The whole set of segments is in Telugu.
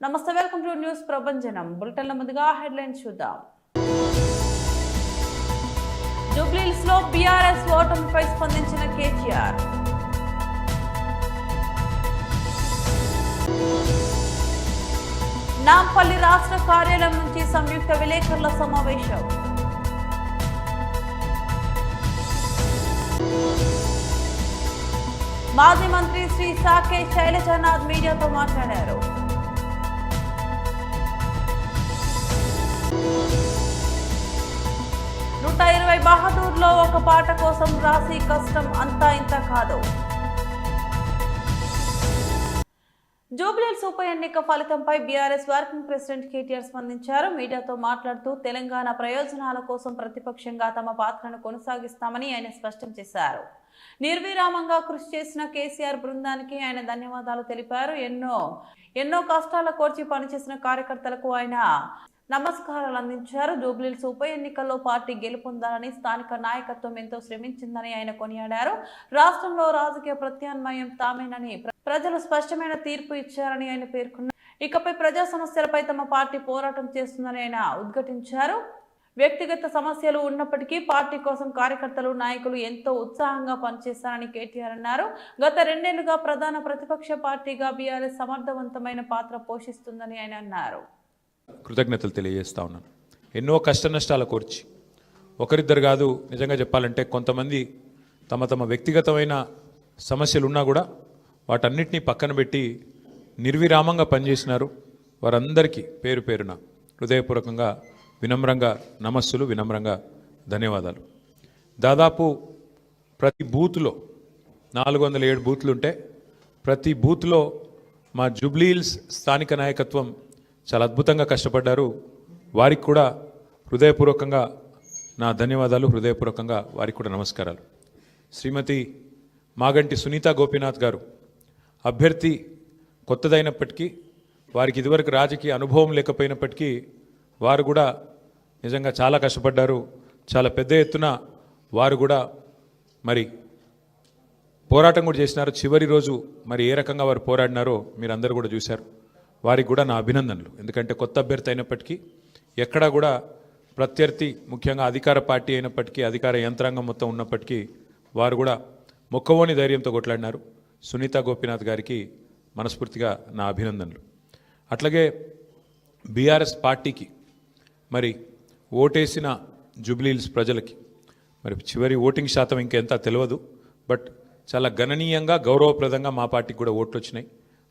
నమస్తే, వెల్కమ్ టు న్యూస్ ప్రభంజనం. బులెటిన్ల ముందుగా హెడ్లైన్స్ చూద్దాం. జూబ్లీహిల్స్ లో బీఆర్ఎస్ ఓటమిపై స్పందించిన కేటీఆర్. నాంపల్లి రాష్ట్ర కార్యాలయం నుంచి సంయుక్త విలేకరుల సమావేశం. మాజీ మంత్రి శ్రీ సాకే శైలజనాథ్ మీడియాతో మాట్లాడారు. నూట 20 బహదూర్లో ఒక పాట కోసం రాసి కష్టం అంతా ఇంత కాదు. జూబ్లీహిల్స్ ఉప ఎన్నిక ఫలితంపై బీఆర్ఎస్ వర్కింగ్ ప్రెసిడెంట్ కేటీఆర్ స్పందించారు. మీడియాతో మాట్లాడుతూ తెలంగాణ ప్రయోజనాల కోసం ప్రతిపక్షంగా తమ పాత్రను కొనసాగిస్తామని ఆయన స్పష్టం చేశారు. నిర్విరామంగా కృషి చేసిన కేసీఆర్ బృందానికి ఆయన ధన్యవాదాలు తెలిపారు. ఎన్నో కష్టాల కోర్చి పనిచేసిన కార్యకర్తలకు ఆయన నమస్కారాలు అందించారు. జూబ్లీహిల్స్ ఉప ఎన్నికల్లో పార్టీ గెలుపొందాలని స్థానిక నాయకత్వం ఎంతో శ్రమించిందని ఆయన కొనియాడారు. రాష్ట్రంలో రాజకీయ ప్రత్యామ్నాయం తామేనని ప్రజలు స్పష్టమైన తీర్పు ఇచ్చారని ఆయన పేర్కొన్నారు. ఇకపై ప్రజా సమస్యలపై తమ పార్టీ పోరాటం చేస్తుందని ఆయన ఉద్ఘాటించారు. వ్యక్తిగత సమస్యలు ఉన్నప్పటికీ పార్టీ కోసం కార్యకర్తలు నాయకులు ఎంతో ఉత్సాహంగా పనిచేస్తారని కేటీఆర్ అన్నారు. గత 2 ఏళ్లుగా ప్రధాన ప్రతిపక్ష పార్టీగా బీఆర్ఎస్ సమర్థవంతమైన పాత్ర పోషిస్తుందని ఆయన అన్నారు. కృతజ్ఞతలు తెలియజేస్తా ఉన్నాను. ఎన్నో కష్ట నష్టాల కోర్చి ఒకరిద్దరు కాదు, నిజంగా చెప్పాలంటే కొంతమంది తమ వ్యక్తిగతమైన సమస్యలు ఉన్నా కూడా వాటన్నిటినీ పక్కన పెట్టి నిర్విరామంగా పనిచేసినారు. వారందరికీ పేరు పేరున హృదయపూర్వకంగా వినమ్రంగా నమస్సులు, వినమ్రంగా ధన్యవాదాలు. దాదాపు ప్రతి బూత్లో 407 బూత్లు ఉంటే ప్రతి బూత్లో మా జూబ్లీహిల్స్ స్థానిక నాయకత్వం చాలా అద్భుతంగా కష్టపడ్డారు. వారికి కూడా హృదయపూర్వకంగా నా ధన్యవాదాలు, హృదయపూర్వకంగా వారికి కూడా నమస్కారాలు. శ్రీమతి మాగంటి సునీత గోపీనాథ్ గారు అభ్యర్థి కొత్తదైనప్పటికీ, వారికి ఇదివరకు రాజకీయ అనుభవం లేకపోయినప్పటికీ వారు కూడా నిజంగా చాలా కష్టపడ్డారు. చాలా పెద్ద ఎత్తున వారు కూడా మరి పోరాటం కూడా చేసినారు. చివరి రోజు మరి ఏ రకంగా వారు పోరాడినారో మీరు అందరూ కూడా చూశారు. వారికి కూడా నా అభినందనలు. ఎందుకంటే కొత్త అభ్యర్థి అయినప్పటికీ ఎక్కడా కూడా ప్రత్యర్థి, ముఖ్యంగా అధికార పార్టీ అయినప్పటికీ, అధికార యంత్రాంగం మొత్తం ఉన్నప్పటికీ వారు కూడా మొక్కవోని ధైర్యంతో కొట్లాడినారు. సునీత గోపీనాథ్ గారికి మనస్ఫూర్తిగా నా అభినందనలు. అట్లాగే బీఆర్ఎస్ పార్టీకి మరి ఓటేసిన జూబ్లీహిల్స్ ప్రజలకి మరి చివరి ఓటింగ్ శాతం ఇంకెంత తెలియదు, బట్ చాలా గణనీయంగా గౌరవప్రదంగా మా పార్టీకి కూడా ఓట్లు వచ్చినాయి.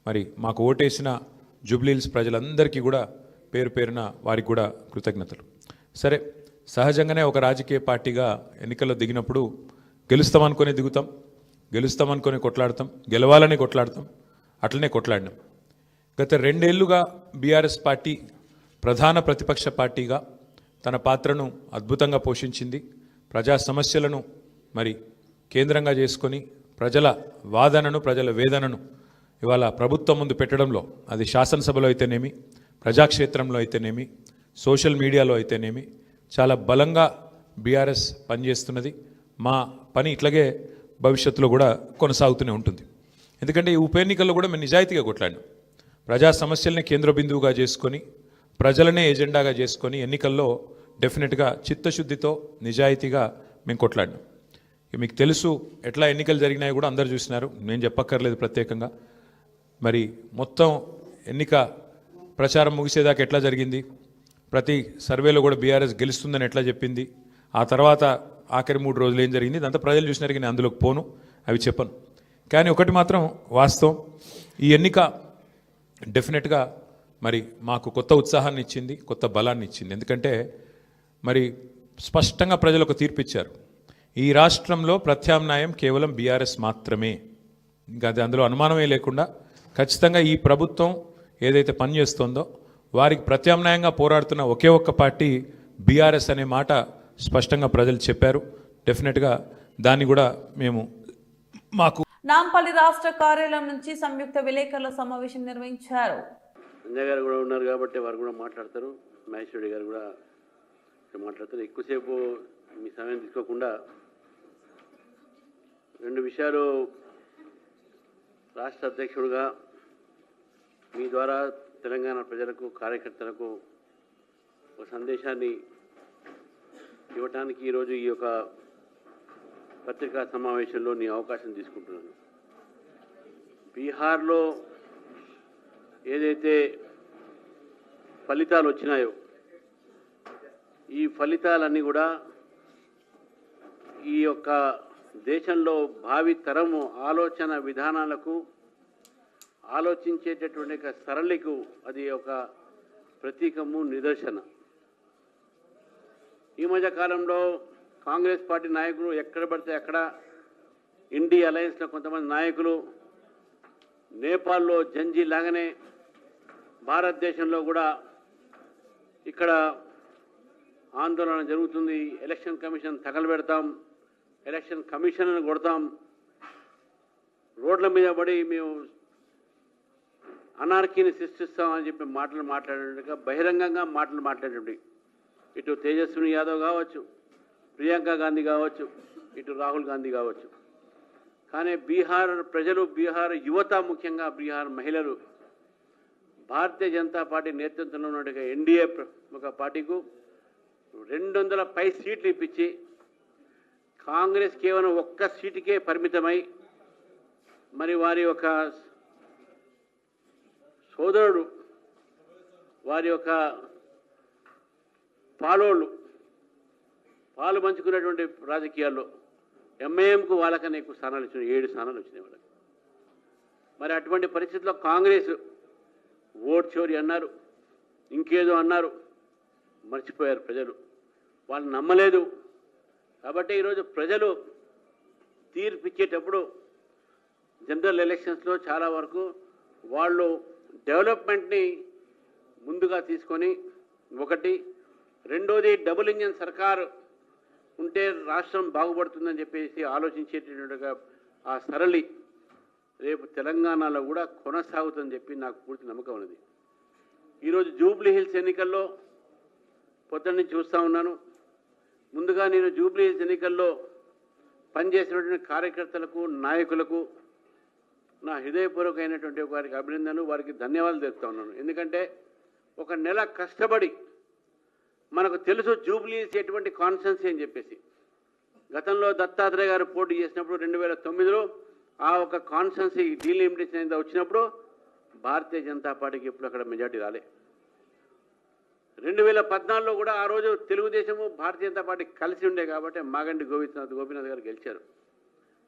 మరి మాకు ఓటేసిన జూబ్లీహిల్స్ ప్రజలందరికీ కూడా పేరు పేరున వారికి కూడా కృతజ్ఞతలు. సరే, సహజంగానే ఒక రాజకీయ పార్టీగా ఎన్నికల్లో దిగినప్పుడు గెలుస్తామనుకొని దిగుతాం, గెలుస్తామనుకొని కొట్లాడతాం, గెలవాలని కొట్లాడతాం. అట్లనే కొట్లాడినాం. గత 2 ఏళ్లుగా బీఆర్ఎస్ పార్టీ ప్రధాన ప్రతిపక్ష పార్టీగా తన పాత్రను అద్భుతంగా పోషించింది. ప్రజా సమస్యలను మరి కేంద్రంగా చేసుకొని ప్రజల వాదనను, ప్రజల వేదనను ఇవాళ ప్రభుత్వం ముందు పెట్టడంలో, అది శాసనసభలో అయితేనేమి, ప్రజాక్షేత్రంలో అయితేనేమి, సోషల్ మీడియాలో అయితేనేమి చాలా బలంగా బీఆర్ఎస్ పనిచేస్తున్నది. మా పని ఇట్లాగే భవిష్యత్తులో కూడా కొనసాగుతూనే ఉంటుంది. ఎందుకంటే ఈ ఉప ఎన్నికల్లో కూడా మేము నిజాయితీగా కొట్లాడినాం. ప్రజా సమస్యల్ని కేంద్ర బిందువుగా చేసుకొని, ప్రజలనే ఎజెండాగా చేసుకొని ఎన్నికల్లో డెఫినెట్గా చిత్తశుద్ధితో, నిజాయితీగా మేము కొట్లాడినాం. మీకు తెలుసు ఎట్లా ఎన్నికలు జరిగినాయో కూడా అందరూ చూసినారు, నేను చెప్పక్కర్లేదు ప్రత్యేకంగా. మరి మొత్తం ఎన్నిక ప్రచారం ముగిసేదాకా ఎట్లా జరిగింది, ప్రతి సర్వేలో కూడా బీఆర్ఎస్ గెలుస్తుందని ఎట్లా చెప్పింది, ఆ తర్వాత ఆఖరి 3 రోజులు ఏం జరిగింది, ఇదంతా ప్రజలు చూసినారు. నేను అందులోకి పోను, అవి చెప్పను. కానీ ఒకటి మాత్రం వాస్తవం, ఈ ఎన్నిక డెఫినెట్గా మరి మాకు కొత్త ఉత్సాహాన్ని ఇచ్చింది, కొత్త బలాన్ని ఇచ్చింది. ఎందుకంటే మరి స్పష్టంగా ప్రజలు ఒక తీర్పు ఇచ్చారు. ఈ రాష్ట్రంలో ప్రత్యామ్నాయం కేవలం బీఆర్ఎస్ మాత్రమే. ఇంకా అది అందులో అనుమానమే లేకుండా ఖచ్చితంగా ఈ ప్రభుత్వం ఏదైతే పనిచేస్తుందో వారికి ప్రత్యామ్నాయంగా పోరాడుతున్న ఒకే ఒక్క పార్టీ బీఆర్ఎస్ అనే మాట స్పష్టంగా ప్రజలు చెప్పారు. డెఫినెట్గా దాన్ని కూడా మేము మాకు నాంపల్లి రాష్ట్ర కార్యాలయం నుంచి సంయుక్త విలేకరుల సమావేశం నిర్వహించారు. సంజయ్ గారు కూడా ఉన్నారు కాబట్టి వారు కూడా మాట్లాడతారు, మహేశ్వరి గారు కూడా మాట్లాడతారు. ఎక్కువసేపు మీ సమయం తీసుకోకుండా 2 విషయాలు రాష్ట్ర అధ్యక్షుడిగా మీ ద్వారా తెలంగాణ ప్రజలకు కార్యకర్తలకు ఒక సందేశాన్ని ఇవ్వటానికి ఈరోజు ఈ యొక్క పత్రికా సమావేశంలో నీ అవకాశం తీసుకుంటున్నాను. బీహార్లో ఏదైతే ఫలితాలు వచ్చినాయో ఈ ఫలితాలన్నీ కూడా ఈ యొక్క దేశంలో భావి తరము ఆలోచన విధానాలకు ఆలోచించేటటువంటి సరళికు అది ఒక ప్రతీకము, నిదర్శన. ఈ మధ్య కాలంలో కాంగ్రెస్ పార్టీ నాయకులు ఎక్కడ పడితే అక్కడ ఇండి అలయన్స్లో కొంతమంది నాయకులు నేపాల్లో జంజీ లాగానే భారతదేశంలో కూడా ఇక్కడ ఆందోళన జరుగుతుంది, ఎలక్షన్ కమిషన్ తగలబెడతాం, ఎలక్షన్ కమిషన్ను కొడతాం, రోడ్ల మీద పడి మేము అనార్కీని సృష్టిస్తామని చెప్పి మాట్లాడేట్టుగా బహిరంగంగా మాట్లాడేటువంటి ఇటు తేజస్విని యాదవ్ కావచ్చు, ప్రియాంక గాంధీ కావచ్చు, ఇటు రాహుల్ గాంధీ కావచ్చు. కానీ బీహార్ ప్రజలు, బీహార్ యువత, ముఖ్యంగా బీహార్ మహిళలు భారతీయ జనతా పార్టీ నేతృత్వంలో ఉన్నట్టుగా ఎన్డీఏ ఒక పార్టీకు 200 పై సీట్లు ఇప్పించి కాంగ్రెస్ కేవలం ఒక్క సీటుకే పరిమితమై మరి వారి యొక్క సోదరుడు, వారి యొక్క పాలు పంచుకున్నటువంటి రాజకీయాల్లో ఎంఐఎంకు వాళ్ళకన్నా ఎక్కువ స్థానాలు వచ్చినాయి, 7 స్థానాలు వచ్చినాయి వాళ్ళకి. మరి అటువంటి పరిస్థితుల్లో కాంగ్రెస్ ఓట్ చోరీ అన్నారు, ఇంకేదో అన్నారు, మర్చిపోయారు ప్రజలు, వాళ్ళు నమ్మలేదు. కాబట్టి ఈరోజు ప్రజలు తీర్పు ఇచ్చేటప్పుడు జనరల్ ఎలక్షన్స్లో చాలా వరకు వాళ్ళు డెవలప్మెంట్ని ముందుగా తీసుకొని, ఒకటి, రెండోది డబుల్ ఇంజన్ సర్కారు ఉంటే రాష్ట్రం బాగుపడుతుందని చెప్పేసి ఆలోచించేటట్టుగా ఆ సరళి రేపు తెలంగాణలో కూడా కొనసాగుతుందని చెప్పి నాకు పూర్తి నమ్మకం ఉన్నది. ఈరోజు జూబ్లీ హిల్స్ ఎన్నికల్లో పొద్దున్న నుంచి చూస్తూ ఉన్నాను. ముందుగా నేను జూబ్లీ హిల్స్ ఎన్నికల్లో పనిచేసినటువంటి కార్యకర్తలకు, నాయకులకు నా హృదయపూర్వకమైనటువంటి వారికి అభినందనలు, వారికి ధన్యవాదాలు తెలుపుతా ఉన్నాను. ఎందుకంటే ఒక నెల కష్టపడి, మనకు తెలుసు జూబ్లీ హిల్స్ ఎటువంటి కాన్స్టిట్యున్సీ అని చెప్పేసి. గతంలో దత్తాత్రేయ గారు పోటీ చేసినప్పుడు 2009లో ఆ ఒక కాన్స్టిట్యున్సీ డీలిమిటేషన్ అయితే వచ్చినప్పుడు భారతీయ జనతా పార్టీకి ఎప్పుడు అక్కడ మెజార్టీ రాలే. 2014లో కూడా ఆ రోజు తెలుగుదేశము, భారతీయ జనతా పార్టీ కలిసి ఉండే కాబట్టి మాగంటి గోపీనాథ్ గారు గెలిచారు.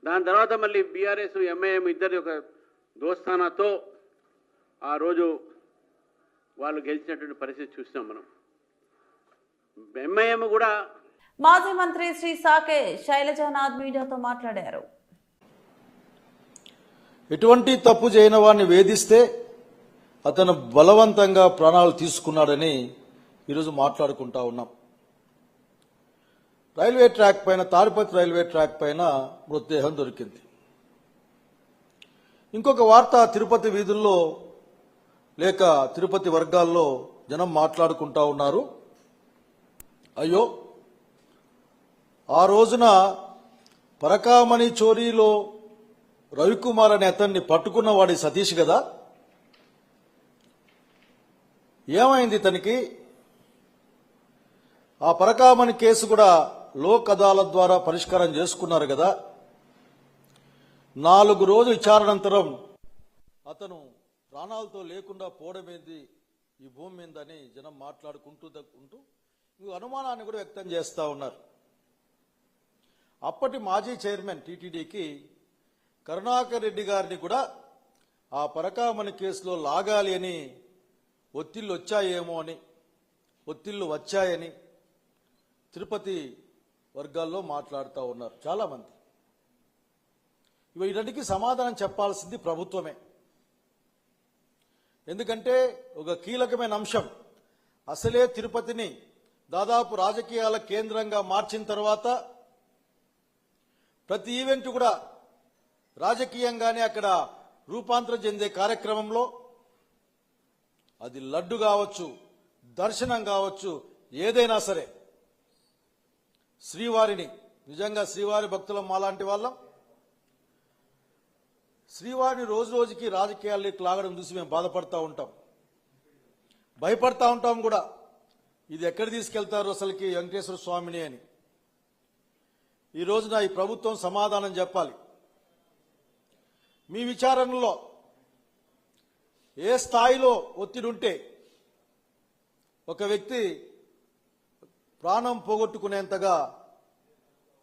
దాని తర్వాత మళ్ళీ బీఆర్ఎస్, ఎంఐఎం ఇద్దరి ఒక దోస్తానాతో ఆ రోజు వాళ్ళు గెలిచినటువంటి పరిస్థితి చూసినాం మనం. ఎంఐఎం కూడా. మాజీ మంత్రి శ్రీ సాకే శైలజానాథ్ మీడియాతో మాట్లాడారు. ఎటువంటి తప్పు చేయని వాడిని వేధిస్తే అతను బలవంతంగా ప్రాణాలు తీసుకున్నాడని ఈరోజు మాట్లాడుకుంటా ఉన్నాం. రైల్వే ట్రాక్ పైన, తాడిపత్రి రైల్వే ట్రాక్ పైన మృతదేహం దొరికింది. ఇంకొక వార్త తిరుపతి వీధుల్లో లేక తిరుపతి వర్గాల్లో జనం మాట్లాడుకుంటా ఉన్నారు. అయ్యో, ఆ రోజున పరకామణి చోరీలో రవికుమార్ అనే అతన్ని పట్టుకున్నవాడి సతీష్ కదా, ఏమైంది తనకి? ఆ పరకామణి కేసు కూడా లోక్ అదాలత్ ద్వారా పరిష్కారం చేసుకున్నారు కదా. 4 రోజుల విచారణంతరం అతను ప్రాణాలతో లేకుండా పోవడమేంది ఈ భూమి మీదని జనం మాట్లాడుకుంటూ ఇంకో అనుమానాన్ని కూడా వ్యక్తం చేస్తా ఉన్నారు. అప్పటి మాజీ చైర్మన్ టీటీడీకి కరుణాకర్ రెడ్డి గారిని కూడా ఆ పరకామణి కేసులో లాగాలి అని ఒత్తిళ్లు వచ్చాయని తిరుపతి వర్గాల్లో మాట్లాడుతూ ఉన్నారు చాలా మంది. వీటన్నిటికీ సమాధానం చెప్పాల్సింది ప్రభుత్వమే. ఎందుకంటే ఒక కీలకమైన అంశం, అసలే తిరుపతిని దాదాపు రాజకీయాల కేంద్రంగా మార్చిన తర్వాత ప్రతి ఈవెంట్ కూడా రాజకీయంగానే అక్కడ రూపాంతరం చెందే కార్యక్రమంలో అది లడ్డు కావచ్చు, దర్శనం కావచ్చు, ఏదైనా సరే శ్రీవారిని, నిజంగా శ్రీవారి భక్తులం మాలాంటి వాళ్ళం, శ్రీవారిని రోజు రోజుకి రాజకీయాల్లోకి లాగడం చూసి మేము బాధపడతా ఉంటాం. భయపడతా ఉంటాం కూడా, ఇది ఎక్కడ తీసుకెళ్తారు అసలుకి వెంకటేశ్వర స్వామిని అని. ఈ రోజున ఈ ప్రభుత్వం సమాధానం చెప్పాలి. మీ విచారణలో ఏ స్థాయిలో ఒత్తిడి ఉంటే ఒక వ్యక్తి ప్రాణం పోగొట్టుకునేంతగా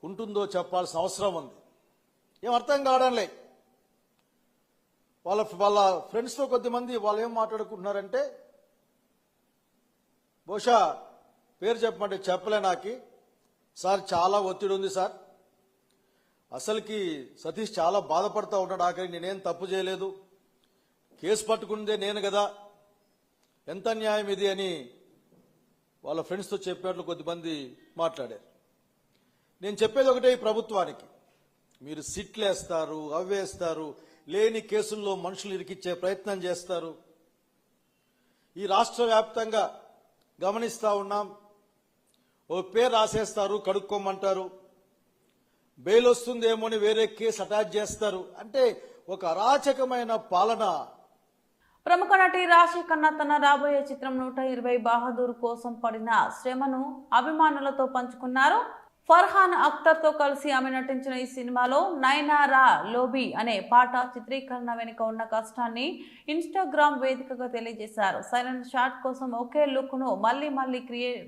ఉంటుందో చెప్పాల్సిన అవసరం ఉంది. ఏం అర్థం కావడంలే. వాళ్ళ ఫ్రెండ్స్తో కొద్దిమంది వాళ్ళు ఏం మాట్లాడుకుంటున్నారంటే, బహుశా పేరు చెప్పమంటే చెప్పలే నాకు, సార్ చాలా ఒత్తిడి ఉంది సార్, అసలుకి సతీష్ చాలా బాధపడతా ఉన్నాడు, ఆఖరికి నేనేం తప్పు చేయలేదు, కేసు పట్టుకుందే నేను కదా, ఎంత న్యాయం ఇది అని వాళ్ళ ఫ్రెండ్స్తో చెప్పినట్లు కొద్దిమంది మాట్లాడారు. నేను చెప్పేది ఒకటే, ఈ ప్రభుత్వానికి మీరు సిట్లు వేస్తారు, అవ్వేస్తారు, లేని కేసుల్లో మనుషులు ఇరికిచ్చే ప్రయత్నం చేస్తారు. ఈ రాష్ట్ర వ్యాప్తంగా గమనిస్తూ ఉన్నాం. ఓ పేరు రాసేస్తారు, కడుక్కోమంటారు, బెయిల్ వస్తుందేమో అని వేరే కేసు అటాచ్ చేస్తారు. అంటే ఒక అరాచకమైన పాలన. ప్రముఖ నటి రాశి ఖన్నా తన రాబోయే చిత్రం 120 బహదూర్ కోసం పడిన శ్రమను అభిమానులతో పంచుకున్నారు. ఫర్హాన్ అఖ్తర్ తో కలిసి ఆమె నటించిన ఈ సినిమాలో నైనారా లోబీ అనే పాట చిత్రీకరణ వెనుక ఉన్న కష్టాన్ని ఇన్స్టాగ్రామ్ వేదికగా తెలియజేశారు. సైలెంట్ షాట్ కోసం ఒకే లుక్ ను మళ్ళీ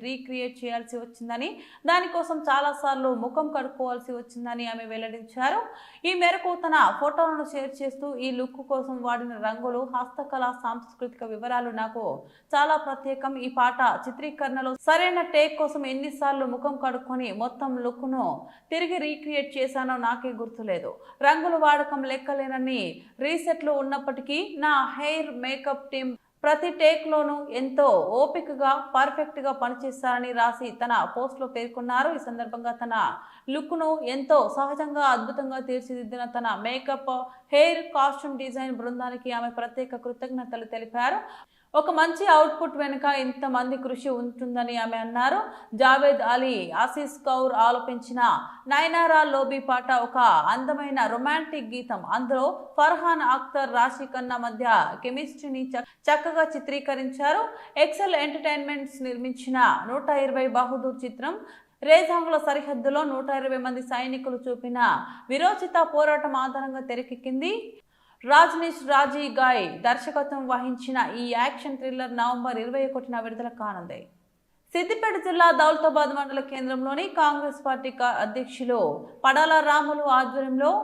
రీక్రియేట్ చేయాల్సి వచ్చిందని, దానికోసం చాలా సార్లు ముఖం కడుక్కోవాల్సి వచ్చిందని ఆమె వెల్లడించారు. ఈ మేరకు తన ఫోటోలను షేర్ చేస్తూ, ఈ లుక్ కోసం వాడిన రంగులు, హస్తకళ, సాంస్కృతిక వివరాలు నాకు చాలా ప్రత్యేకం. ఈ పాట చిత్రీకరణలో సరైన టేక్ కోసం ఎన్నిసార్లు ముఖం కడుక్కొని మొత్తం లుక్ ను తిరిగి రీక్రియేట్ చేశానో నాకే గుర్తులేదు. రంగుల వాడకం లెక్కలేనని రీసెట్లు ఉన్నప్పటికీ నా హెయిర్ మేకప్ టీం ప్రతి టేక్ లోనూ ఎంతో ఓపికగా పర్ఫెక్ట్ గా పనిచేస్తారని రాసి తన పోస్ట్ లో పేర్కొన్నారు. ఈ సందర్భంగా తన లుక్ ను ఎంతో సహజంగా అద్భుతంగా తీర్చిదిద్దిన తన మేకప్, హెయిర్, కాస్ట్యూమ్ డిజైన్ బృందానికి ఆమె ప్రత్యేక కృతజ్ఞతలు తెలిపారు. ఒక మంచి అవుట్పుట్ వెనుక ఇంతమంది కృషి ఉంటుందని ఆమె అన్నారు. జావేద్ అలీ, ఆశీస్ కౌర్ ఆలపించిన నైనారా లోబీ పాట ఒక అందమైన రొమాంటిక్ గీతం. అందులో ఫర్హాన్ అఖ్తర్, రాశి ఖన్నా మధ్య కెమిస్ట్రీని చక్కగా చిత్రీకరించారు. ఎక్సెల్ ఎంటర్టైన్మెంట్స్ నిర్మించిన 120 బహదూర్ చిత్రం రేజాంగుల సరిహద్దులో 120 మంది సైనికులు చూపిన విరోచిత పోరాటం ఆధారంగా తెరకెక్కింది. రాజ్నిష్ రాజీ గాయ్ దర్శకత్వం వహించిన ఈ యాక్షన్ థ్రిల్లర్ నవంబర్ 21న విడుదల కానుంది. సిద్దిపేట జిల్లా దౌలతాబాద్ మండల కేంద్రంలోని కాంగ్రెస్ పార్టీ అధ్యక్షులు పడాల రాములు ఆధ్వర్యంలో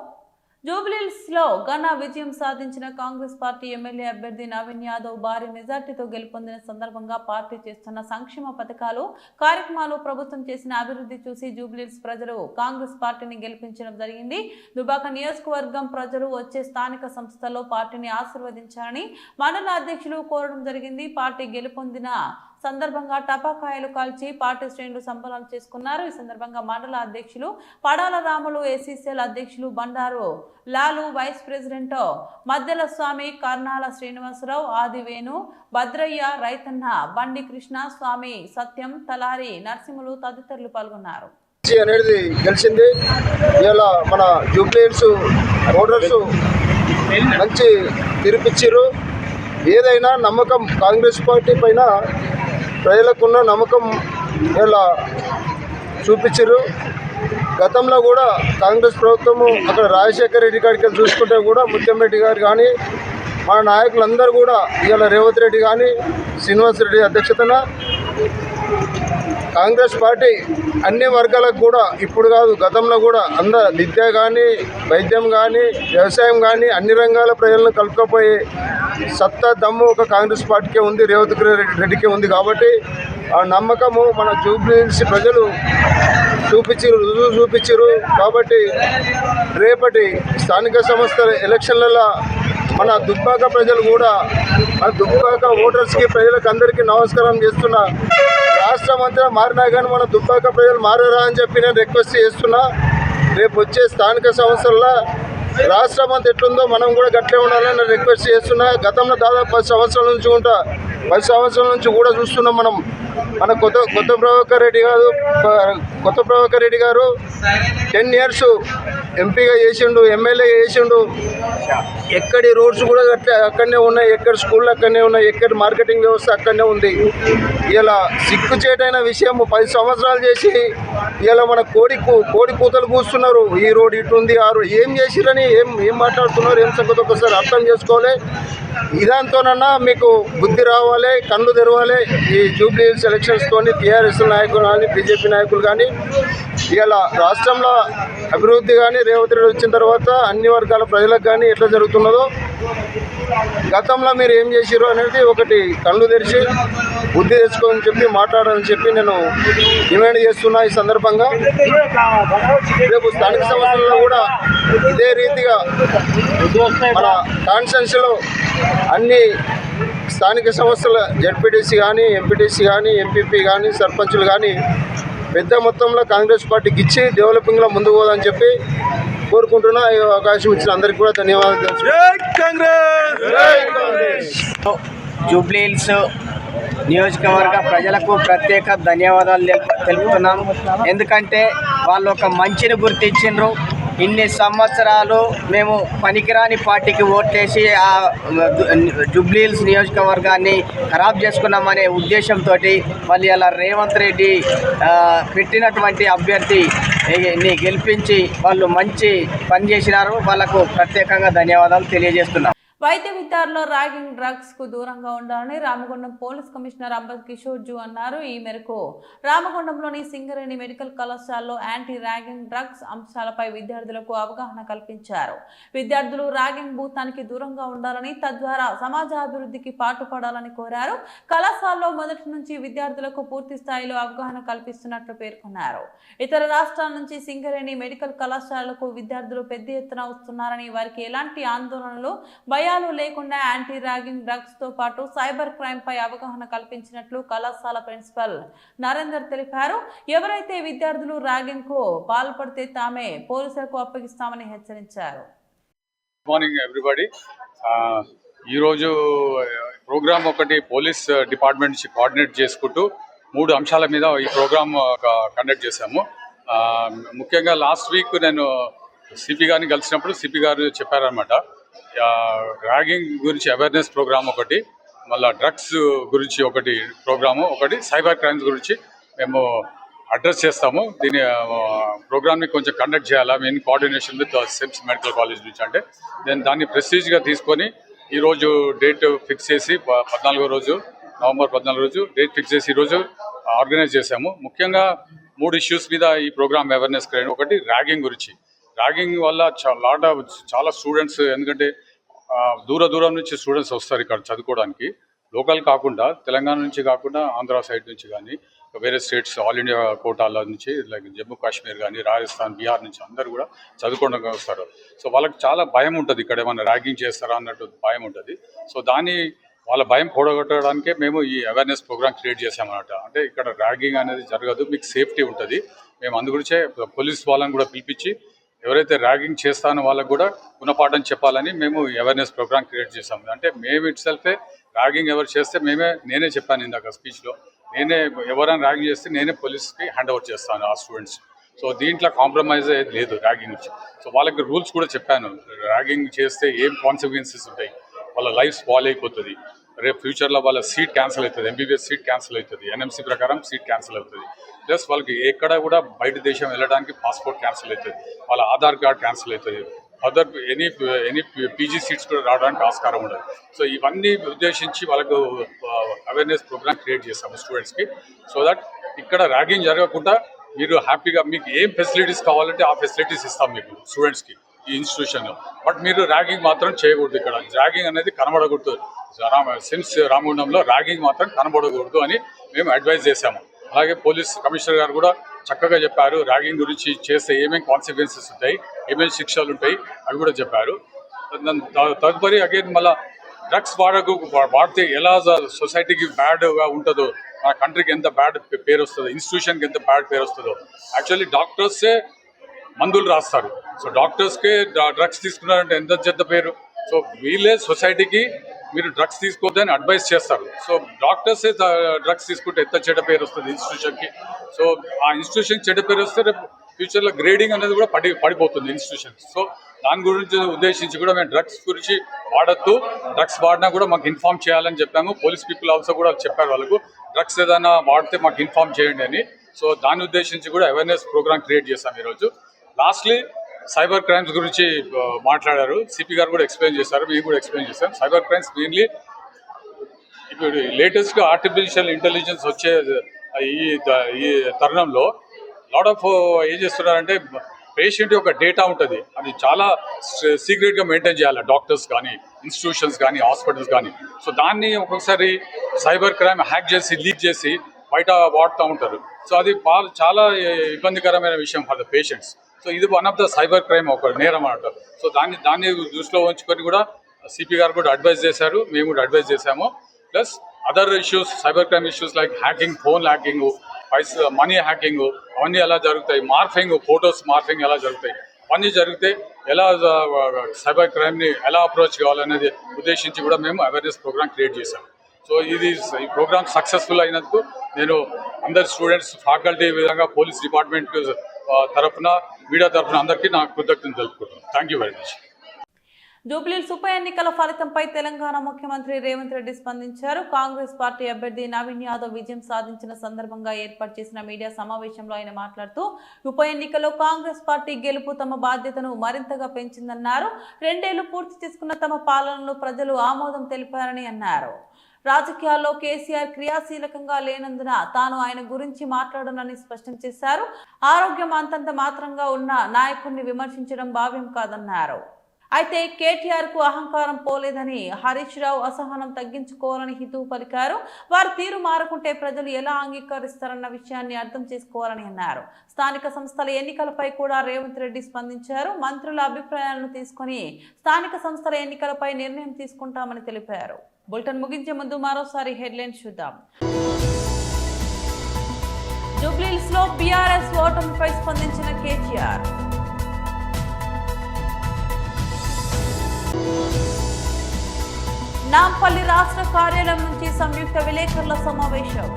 జూబ్లీహిల్స్ లో ఘన విజయం సాధించిన కాంగ్రెస్ పార్టీ ఎమ్మెల్యే అభ్యర్థి నవీన్ యాదవ్ భారీ మెజార్టీతో గెలుపొందిన సందర్భంగా పార్టీ చేస్తున్న సంక్షేమ పథకాలు, కార్యక్రమాలు, ప్రభుత్వం చేసిన అభివృద్ధి చూసి జూబ్లీహిల్స్ ప్రజలు కాంగ్రెస్ పార్టీని గెలిపించడం జరిగింది. దుబాక నియోజకవర్గం ప్రజలు వచ్చే స్థానిక సంస్థల్లో పార్టీని ఆశీర్వదించాలని మండల అధ్యక్షులు కోరడం జరిగింది. పార్టీ గెలుపొందిన సందర్భంగా టపాకాయలు కాల్చి పార్టీ శ్రేణులు సంబరాలు చేసుకున్నారు. ఈ సందర్భంగా మండల అధ్యక్షులు పడాల రాములు, ఏసీసీఎల్ అధ్యక్షులు బండారు లాలు, వైస్ ప్రెసిడెంట్ మద్దెల స్వామి, కర్నాల శ్రీనివాసరావు, ఆదివేణు, భద్రయ్య, రైతన్న, బండి కృష్ణ, స్వామి సత్యం, తలారి నరసింహులు తదితరులు పాల్గొన్నారు. అనేది గెలిచింది. ఇలా మన జూబ్లీహిల్స్ ఓటర్స్ మంచి తీర్పిచ్చారు. ఏదైనా నమ్మకం కాంగ్రెస్ పార్టీ పైన ప్రజలకున్న నమ్మకం ఇలా చూపించారు. గతంలో కూడా కాంగ్రెస్ ప్రభుత్వము అక్కడ రాజశేఖర రెడ్డి గారికి చూసుకుంటే కూడా ముత్యంరెడ్డి గారు కానీ మన నాయకులందరూ కూడా ఇవాళ రేవంత్ రెడ్డి కానీ శ్రీనివాస్ రెడ్డి అధ్యక్షతన కాంగ్రెస్ పార్టీ అన్ని వర్గాలకు కూడా ఇప్పుడు కాదు గతంలో కూడా విద్య కానీ, వైద్యం కానీ, వ్యవసాయం కానీ అన్ని రంగాల ప్రజలను కలుపుకపోయే సత్తా దమ్ము ఒక కాంగ్రెస్ పార్టీకే ఉంది, రేవంత్ రెడ్డికే ఉంది. కాబట్టి ఆ నమ్మకము మన జూబ్లీహిల్స్ ప్రజలు రుజువు చూపించారు. కాబట్టి రేపటి స్థానిక సంస్థల ఎలక్షన్లలో మన దుబ్బాక ప్రజలు కూడా, మన దుబ్బాక ఓటర్స్కి ప్రజలకు అందరికీ నమస్కారం చేస్తున్నా. రాష్ట్రం అంతా మారినా కానీ మన దుబ్బాక ప్రజలు మారరా అని చెప్పి నేను రిక్వెస్ట్ చేస్తున్నా. రేపు వచ్చే స్థానిక సంస్థల్లో రాష్ట్రం అంతా ఎట్లుందో మనం కూడా గట్లే ఉండాలని రిక్వెస్ట్ చేస్తున్నా. గతంలో దాదాపు 10 సంవత్సరాల నుంచి ఉంటా 10 సంవత్సరాల నుంచి కూడా చూస్తున్నాం మనం. మన కొత్త ప్రభాకర్ రెడ్డి గారు 10 years ఎంపీగా చేసిండు, ఎమ్మెల్యేగా చేసిండు. ఎక్కడి రోడ్స్ కూడా అక్కడనే ఉన్నాయి, ఎక్కడ స్కూళ్ళు అక్కడనే ఉన్నాయి, ఎక్కడ మార్కెటింగ్ వ్యవస్థ అక్కడనే ఉంది. ఇలా సిగ్గుచేటైన విషయం 10 సంవత్సరాలు చేసి ఇలా మన కోడి కూతలు కూస్తున్నారు. ఈ రోడ్ ఇటు ఉంది, ఆ రోడ్ ఏం చేసిరని ఏం మాట్లాడుతున్నారు, ఏం సంగతి ఒకసారి అర్థం చేసుకోవాలి. ఇదాంతోనన్నా మీకు బుద్ధి రావాలి, కళ్ళు తెరవాలి. ఈ జూబ్లీ హిల్స్ ఎలక్షన్స్తోని టీఆర్ఎస్ నాయకులు కానీ బీజేపీ నాయకులు కానీ ఇలా రాష్ట్రంలో అభివృద్ధి కానీ రేవంత్ రెడ్డి వచ్చిన తర్వాత అన్ని వర్గాల ప్రజలకు కానీ ఎట్లా జరుగుతున్నదో, గతంలో మీరు ఏం చేసిరో అనేది ఒకటి కళ్ళు తెరిచి బుద్ధి తెచ్చుకోని చెప్పి మాట్లాడాలని చెప్పి నేను డిమాండ్ చేస్తున్నా. ఈ సందర్భంగా రేపు స్థానిక సంస్థల్లో కూడా ఇదే రీతిగా మన కాన్స్టిట్యున్సీలో అన్ని స్థానిక సంస్థల జడ్పీటీసీ కానీ ఎంపీటీసీ కానీ ఎంపీపీ కానీ సర్పంచులు కానీ పెద్ద మొత్తంలో కాంగ్రెస్ పార్టీకి ఇచ్చి డెవలపింగ్లో ముందుకు పోదని చెప్పి కోరుకుంటున్నా. ఈ అవకాశం ఇచ్చిన అందరికీ కూడా ధన్యవాదాలు. జూబ్లీ హిల్స్ నియోజకవర్గ ప్రజలకు ప్రత్యేక ధన్యవాదాలు తెలుపుతున్నాం. ఎందుకంటే వాళ్ళు ఒక మంచిని గుర్తించిండ్రు. ఇన్ని సంవత్సరాలు మేము పనికిరాని పార్టీకి ఓట్లేసి ఆ జూబ్లీ హిల్స్ నియోజకవర్గాన్ని ఖరాబ్ చేసుకున్నామనే ఉద్దేశంతో వాళ్ళు ఇలా రేవంత్ రెడ్డి పెట్టినటువంటి అభ్యర్థిని గెలిపించి వాళ్ళు మంచి పని చేసినారు. వాళ్ళకు ప్రత్యేకంగా ధన్యవాదాలు తెలియజేస్తున్నాం. వైద్య విద్యార్థుల్లో ర్యాగింగ్ డ్రగ్స్ కు దూరంగా ఉండాలని రామగుండం పోలీస్ కమిషనర్ అంబద్ కిషోర్ జూ అన్నారు. ఈ మేరకు రామగుండంలోని సింగరేణి మెడికల్ కళాశాలలో యాంటీ ర్యాగింగ్ డ్రగ్స్ అంశాలపై విద్యార్థులకు అవగాహన కల్పించారు. విద్యార్థులు ర్యాగింగ్ భూతానికి దూరంగా ఉండాలని, తద్వారా సమాజాభివృద్ధికి పాటుపడాలని కోరారు. కళాశాలలో మొదటి నుంచి విద్యార్థులకు పూర్తి స్థాయిలో అవగాహన కల్పిస్తున్నట్లు పేర్కొన్నారు. ఇతర రాష్ట్రాల నుంచి సింగరేణి మెడికల్ కళాశాలలకు విద్యార్థులు పెద్ద ఎత్తున వస్తున్నారని, వారికి ఎలాంటి ఆందోళనలు భయాలు లేకుండా యాంటీ ర్యాగింగ్ డ్రగ్స్ తో పాటు సైబర్ క్రైమ్ పై అవగాహన కల్పించినట్లు కళాశాల ప్రిన్సిపల్ నరేందర్ తెలిపారు. ఎవరైతే విద్యార్థులు ర్యాగింగ్ కు పాల్పడితే తామే పోలీసులకు అప్పగిస్తామని హెచ్చరించారు. Good morning everybody. ఈరోజు ప్రోగ్రామ్ ఒకటి పోలీస్ డిపార్ట్మెంట్ నుంచి కోఆర్డినేట్ చేసుకుంటూ 3 అంశాల మీద ఈ ప్రోగ్రామ్ కండక్ట్ చేశాము. ముఖ్యంగా లాస్ట్ వీక్ నేను సిపి గారిని కలిసినప్పుడు సిపి గారు చెప్పారనమాట, ర్యాగింగ్ గురించి అవేర్నెస్ ప్రోగ్రామ్ ఒకటి, మళ్ళీ డ్రగ్స్ గురించి ఒకటి ప్రోగ్రాము, ఒకటి సైబర్ క్రైమ్స్ గురించి మేము అడ్రస్ చేస్తాము. దీని ప్రోగ్రామ్ని కొంచెం కండక్ట్ చేయాలా in coordination with SIMS medical college నుంచి. అంటే నేను దాన్ని ప్రెస్టీజ్గా తీసుకొని ఈరోజు డేట్ ఫిక్స్ చేసి నవంబర్ 14 రోజు డేట్ ఫిక్స్ చేసి ఈరోజు ఆర్గనైజ్ చేశాము. ముఖ్యంగా 3 ఇష్యూస్ మీద ఈ ప్రోగ్రామ్ అవేర్నెస్. ఒకటి ర్యాగింగ్ గురించి. ర్యాగింగ్ వల్ల చాలా స్టూడెంట్స్, ఎందుకంటే దూరం నుంచి స్టూడెంట్స్ వస్తారు ఇక్కడ చదువుకోవడానికి, లోకల్ కాకుండా తెలంగాణ నుంచి కాకుండా ఆంధ్ర సైడ్ నుంచి కానీ వేరే స్టేట్స్ ఆల్ ఇండియా కోటాల నుంచి లైక్ జమ్మూ కాశ్మీర్ కానీ రాజస్థాన్ బీహార్ నుంచి అందరూ కూడా చదువుకోవడానికి వస్తారు. సో వాళ్ళకి చాలా భయం ఉంటుంది, ఇక్కడ ఏమైనా ర్యాగింగ్ చేస్తారా అన్నట్టు భయం ఉంటుంది. సో వాళ్ళ భయం కూడగొట్టడానికే మేము ఈ అవేర్నెస్ ప్రోగ్రామ్ క్రియేట్ చేసామన్నమాట. అంటే ఇక్కడ ర్యాగింగ్ అనేది జరగదు, మీకు సేఫ్టీ ఉంటుంది. మేము అందుగురించే పోలీస్ వాళ్ళని కూడా పిలిపించి ఎవరైతే ర్యాగింగ్ చేస్తానో వాళ్ళకు కూడా గుణపాఠం చెప్పాలని మేము అవేర్నెస్ ప్రోగ్రామ్ క్రియేట్ చేసాము. అంటే మేము ఇట్ సెల్ఫే ర్యాగింగ్ ఎవరు చేస్తే నేనే చెప్పాను ఇందాక స్పీచ్లో, ఎవరైనా ర్యాగింగ్ చేస్తే నేనే పోలీస్కి హ్యాండ్ ఓవర్ చేస్తాను ఆ స్టూడెంట్స్. సో దీంట్లో కాంప్రమైజ్ అయ్యేది లేదు ర్యాగింగ్ నుంచి. సో వాళ్ళకి రూల్స్ కూడా చెప్పాను, ర్యాగింగ్ చేస్తే ఏం కాన్సిక్వెన్సెస్ ఉంటాయి, వాళ్ళ లైఫ్ స్పాయిల్ అయిపోతుంది, రేపు ఫ్యూచర్లో వాళ్ళ సీట్ క్యాన్సిల్ అవుతుంది, ఎంబీబీఎస్ సీట్ క్యాన్సిల్ అవుతుంది, ఎన్ఎంసీ ప్రకారం సీట్ క్యాన్సిల్ అవుతుంది. ప్లస్ వాళ్ళకి ఎక్కడ కూడా బయట దేశం వెళ్ళడానికి పాస్పోర్ట్ క్యాన్సిల్ అవుతుంది, వాళ్ళ ఆధార్ కార్డ్ క్యాన్సిల్ అవుతుంది, అదర్ ఎనీ పీజీ సీట్స్ కూడా రావడానికి ఆస్కారం ఉండదు. సో ఇవన్నీ ఉద్దేశించి వాళ్ళకు అవేర్నెస్ ప్రోగ్రామ్ క్రియేట్ చేస్తాము స్టూడెంట్స్కి. సో దట్ ఇక్కడ ర్యాగింగ్ జరగకుండా మీరు హ్యాపీగా మీకు ఏం ఫెసిలిటీస్ కావాలంటే ఆ ఫెసిలిటీస్ ఇస్తాం మీకు స్టూడెంట్స్కి ఈ ఇన్స్టిట్యూషన్లో. బట్ మీరు ర్యాగింగ్ మాత్రం చేయకూడదు. ఇక్కడ ర్యాగింగ్ అనేది కనబడకూడదు. సిమ్స్ రామగుండంలో ర్యాగింగ్ మాత్రం కనబడకూడదు అని మేము అడ్వైజ్ చేశాము. అలాగే పోలీస్ కమిషనర్ గారు కూడా చక్కగా చెప్పారు, ర్యాగింగ్ గురించి చేస్తే ఏమేమి కాన్సిక్వెన్సెస్ ఉంటాయి, ఏమేమి శిక్షలు ఉంటాయి అవి కూడా చెప్పారు. తదుపరి అగైన్ మళ్ళీ డ్రగ్స్ వాడితే ఎలా సొసైటీకి బ్యాడ్గా ఉంటుందో, మన కంట్రీకి ఎంత బ్యాడ్ పేరు వస్తుందో, ఇన్స్టిట్యూషన్కి ఎంత బ్యాడ్ పేరు వస్తుందో. యాక్చువల్లీ డాక్టర్సే మందులు రాస్తారు. సో డాక్టర్స్కే డ్రగ్స్ తీసుకున్నారంటే ఎంత చెడ్డ పేరు. సో వీళ్ళే సొసైటీకి మీరు డ్రగ్స్ తీసుకోవద్దని అడ్వైస్ చేస్తారు. సో డాక్టర్సే డ్రగ్స్ తీసుకుంటే ఎంత చెడ్డ పేరు వస్తుంది ఇన్స్టిట్యూషన్కి. సో ఆ ఇన్స్టిట్యూషన్ చెడ్డ పేరు వస్తే రేపు ఫ్యూచర్లో గ్రేడింగ్ అనేది కూడా పడిపోతుంది ఇన్స్టిట్యూషన్. సో దాని గురించి ఉద్దేశించి కూడా మేము డ్రగ్స్ గురించి వాడద్దు, డ్రగ్స్ వాడినా కూడా మాకు ఇన్ఫార్మ్ చేయాలని చెప్పాము. పోలీస్ పీపుల్ ఆల్సో కూడా చెప్పారు వాళ్ళకు, డ్రగ్స్ ఏదైనా వాడితే మాకు ఇన్ఫార్మ్ చేయండి అని. సో దాన్ని ఉద్దేశించి కూడా అవేర్నెస్ ప్రోగ్రామ్ క్రియేట్ చేశాం ఈరోజు. లాస్ట్లీ సైబర్ క్రైమ్స్ గురించి మాట్లాడారు, సిపి గారు కూడా ఎక్స్ప్లెయిన్ చేశారు, మేము కూడా ఎక్స్ప్లెయిన్ చేశాం. సైబర్ క్రైమ్స్ మెయిన్లీ ఇప్పుడు లేటెస్ట్గా ఆర్టిఫిషియల్ ఇంటెలిజెన్స్ వచ్చే ఈ తరుణంలో లాట్ ఆఫ్ ఏం చేస్తున్నారంటే పేషెంట్ యొక్క డేటా ఉంటుంది, అది చాలా సీక్రెట్గా మెయింటైన్ చేయాలి డాక్టర్స్ కానీ, ఇన్స్టిట్యూషన్స్ కానీ, హాస్పిటల్స్ కానీ. సో దాన్ని ఒక్కొక్కసారి సైబర్ క్రైమ్ హ్యాక్ చేసి లీక్ చేసి బయట వాడుతూ ఉంటారు. సో అది చాలా ఇబ్బందికరమైన విషయం ఫర్ ద పేషెంట్స్. సో ఇది one of the cyber crime ఒక నేరం అంటారు. సో దాన్ని దృష్టిలో ఉంచుకొని కూడా సిపి గారు కూడా అడ్వైజ్ చేశారు, మేము కూడా అడ్వైజ్ చేశాము. Plus other issues, cyber crime issues like hacking, phone hacking, money hacking, అవన్నీ ఎలా జరుగుతాయి, మార్ఫింగ్, ఫొటోస్ మార్ఫింగ్ ఎలా జరుగుతాయి, అవన్నీ జరిగితే ఎలా సైబర్ క్రైమ్ని ఎలా అప్రోచ్ కావాలనేది ఉద్దేశించి కూడా మేము అవేర్నెస్ ప్రోగ్రామ్ క్రియేట్ చేశాం. సో ఈ ప్రోగ్రామ్ సక్సెస్ఫుల్ అయినందుకు నేను అందరి స్టూడెంట్స్, ఫ్యాకల్టీ, విధంగా పోలీస్ డిపార్ట్మెంట్ తరఫున, మీడియా తరఫున అందరికీ నా కృతజ్ఞతలు తెలుపుకుంటున్నాను. Thank you very much. Jubilee Hills ఉప ఎన్నికల ఫలితంపై తెలంగాణ ముఖ్యమంత్రి రేవంత్ రెడ్డి స్పందించారు. కాంగ్రెస్ పార్టీ అభ్యర్థి నవీన్ యాదవ్ విజయం సాధించిన సందర్భంగా ఏర్పాటు చేసిన మీడియా సమావేశంలో ఆయన మాట్లాడుతూ ఉప ఎన్నికలో కాంగ్రెస్ పార్టీ గెలుపు తమ బాధ్యతను మరింతగా పెంచిందన్నారు. 2 ఏళ్లు పూర్తి చేసుకున్న తమ పాలనలో ప్రజలు ఆమోదం తెలిపారని అన్నారు. రాజకీయాల్లో కేసీఆర్ క్రియాశీలకంగా లేనందున తాను ఆయన గురించి మాట్లాడనని స్పష్టం చేశారు. ఆరోగ్యం అంతంత మాత్రంగా ఉన్న నాయకుడిని విమర్శించడం భావ్యం కాదన్నారు. అయితే కేటీఆర్ కు అహంకారం పోలేదని, హరీష్ రావు అసహనం తగ్గించుకోవాలని హితవు పలికారు. వారి తీరు మారకుంటే ప్రజలు ఎలా అంగీకరిస్తారన్న విషయాన్ని అర్థం చేసుకోవాలని అన్నారు. స్థానిక సంస్థల ఎన్నికలపై కూడా రేవంత్ రెడ్డి స్పందించారు. మంత్రుల అభిప్రాయాలను తీసుకొని స్థానిక సంస్థల ఎన్నికలపై నిర్ణయం తీసుకుంటామని తెలిపారు. బులెటిన్ ముగించే ముందు మరోసారి హెడ్లైన్స్ చూద్దాం. జూబ్లీహిల్స్ లో బీఆర్ఎస్ ఓటమిపై స్పందించిన కేటీఆర్. నాంపల్లి రాష్ట్ర కార్యాలయం నుంచి సంయుక్త విలేకరుల సమావేశం.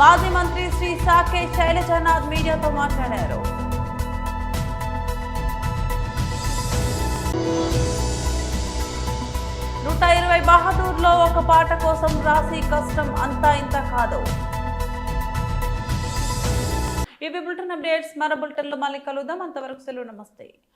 మాజీ మంత్రి శ్రీ సాకే శైలజనాథ్ మీడియాతో మాట్లాడారు. "120 బహదూర్లో ఒక పాట కోసం రాసి కష్టం అంతా ఇంత కాదు." ఇవి బులెటిన్ అప్డేట్స్. మరో బులెటిన్లో మళ్ళీ కలుద్దాం. అంతవరకు సెలవు, నమస్తే.